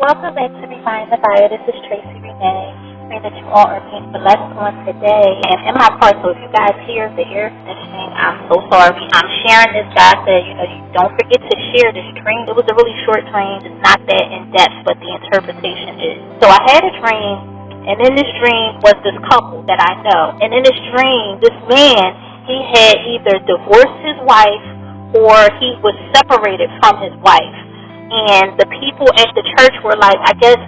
Welcome back to Refine the Fire. This is Tracy Renee. Pray that you all are being blessed on today. And in my part, so if you guys hear the air conditioning, I'm so sorry. I'm sharing this. God said, you don't forget to share this dream. It was a really short dream. It's not that in-depth, but the interpretation is. So I had a dream, and in this dream was this couple that I know. And in this dream, this man, he had either divorced his wife or he was separated from his wife. And the people at the church were like, I guess,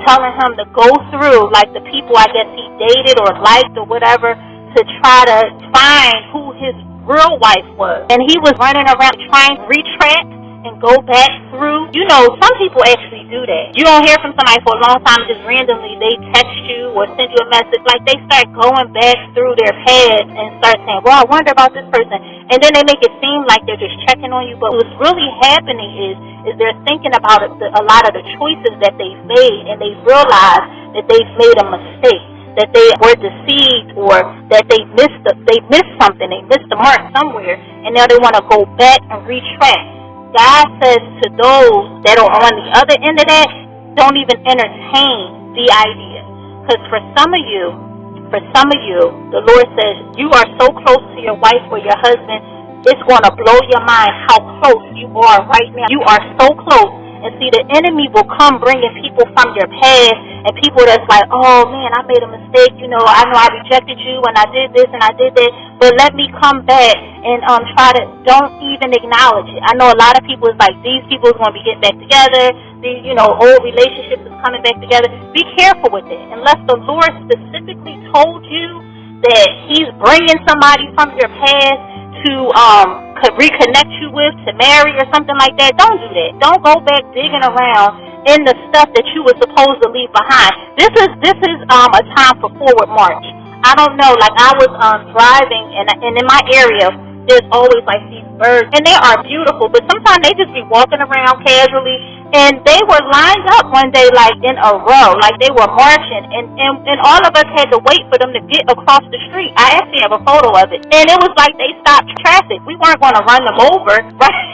telling him to go through, like the people I guess he dated or liked or whatever, to try to find who his real wife was. And he was running around trying to retract and go back through. You know, some people actually do that. You don't hear from somebody for a long time, just randomly they text you or send you a message. Like they start going back through their past and start saying, well, I wonder about this person. And then they make it seem like they're just checking on you. But what's really happening is they're thinking about a lot of the choices that they've made, and they realize that they've made a mistake, that they were deceived, or that they missed something, they missed the mark somewhere, and now they want to go back and retract. God says to those that are on the other end of that, don't even entertain the idea. Because for some of you, the Lord says you are so close to your wife or your husband, it's going to blow your mind how close you are right now. You are so close. And see, the enemy will come bringing people from your past and people that's like, oh, man, I made a mistake. I know I rejected you and I did this and I did that. But let me come back and don't even acknowledge it. I know a lot of people is like, these people is going to be getting back together. These, old relationships is coming back together. Be careful with it. Unless the Lord specifically told you that he's bringing somebody from your past to could reconnect you with, to marry or something like that, don't do that. Don't go back digging around in the stuff that you were supposed to leave behind. This is a time for forward march. I don't know, like I was driving and in my area there's always like these birds and they are beautiful, but sometimes they just be walking around casually, and they were lined up one day like in a row, like they were marching, and all of us had to wait for them to get across the street. I actually have a photo of it, and it was like they stopped traffic. We weren't going to run them over, right?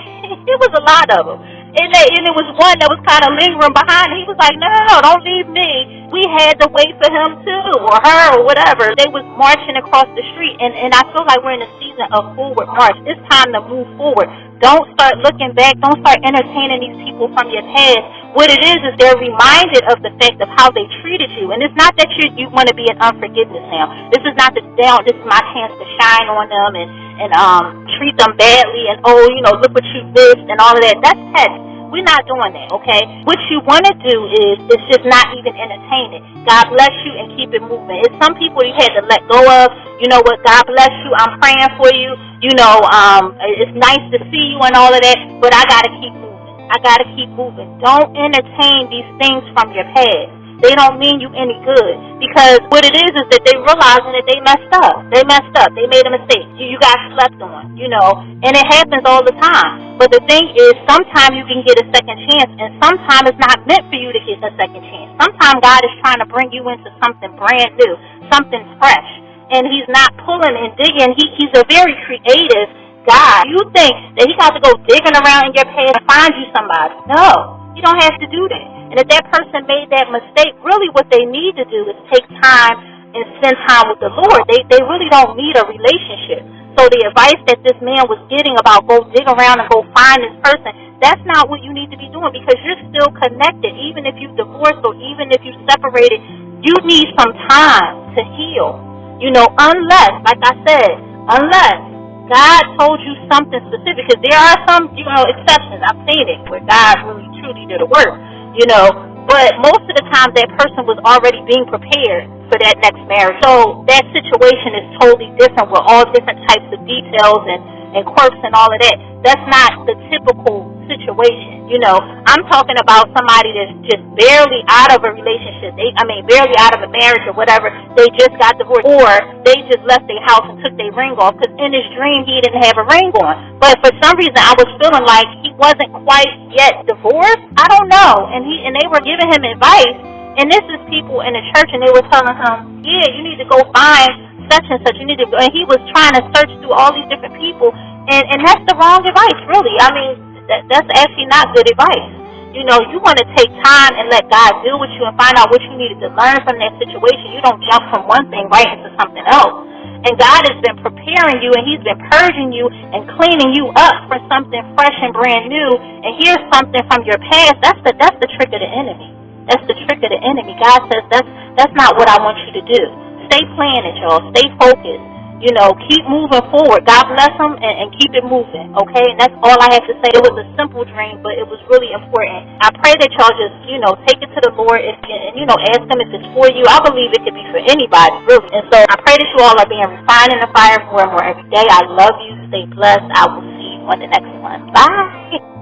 It was a lot of them. And it was one that was kind of lingering behind. He was like, no, don't leave me. We had to wait for him too, or her, or whatever. They was marching across the street, and I feel like we're in a season of forward march. It's time to move forward. Don't start looking back. Don't start entertaining these people from your past. What it is they're reminded of the fact of how they treated you. And it's not that you want to be in unforgiveness now. This is not this is my chance to shine on them and treat them badly and, look what you missed and all of that. That's petty. We're not doing that, okay? What you want to do is just not even entertain it. God bless you and keep it moving. It's some people you had to let go of. You know what? God bless you. I'm praying for you. It's nice to see you and all of that, but I got to keep moving. Don't entertain these things from your past. They don't mean you any good, because what it is that they realizing that they messed up. They made a mistake. You got slept on, and it happens all the time. But the thing is, sometimes you can get a second chance, and sometimes it's not meant for you to get a second chance. Sometimes God is trying to bring you into something brand new, something fresh, and he's not pulling and digging. He's a very creative God. You think that he got to go digging around in your past to find you somebody. No, you don't have to do that. And if that person made that mistake, really what they need to do is take time and spend time with the Lord. They really don't need a relationship. So the advice that this man was getting about go dig around and go find this person, that's not what you need to be doing, because you're still connected. Even if you've divorced or even if you've separated, you need some time to heal. Unless, like I said, God told you something specific, because there are some, exceptions. I've seen it where God really truly did a work. But most of the time that person was already being prepared for that next marriage. So that situation is totally different with all different types of details and quirks and all of that. That's not the typical situation. I'm talking about somebody that's just barely out of a relationship. Barely out of a marriage or whatever. They just got divorced, or they just left their house and took their ring off, because in his dream he didn't have a ring on. But for some reason I was feeling like he wasn't quite yet divorced. I don't know. And they were giving him advice, and this is people in the church, and they were telling him, yeah, you need to go find such and such. You need to go. And he was trying to search through all these different people, and that's the wrong advice, really. That's actually not good advice. you know, you want to take time and let God deal with you and find out what you needed to learn from that situation. You don't jump from one thing right into something else. And God has been preparing you, and He's been purging you and cleaning you up for something fresh and brand new. And here's something from your past. That's the trick of the enemy. That's the trick of the enemy. God says that's not what I want you to do. Stay playing it, y'all. Stay focused. You know, keep moving forward. God bless them and keep it moving, okay? And that's all I have to say. It was a simple dream, but it was really important. I pray that y'all just, you know, take it to the Lord and, you know, ask Him if it's for you. I believe it could be for anybody, really. And so I pray that you all are being refined in the fire more and more every day. I love you. Stay blessed. I will see you on the next one. Bye.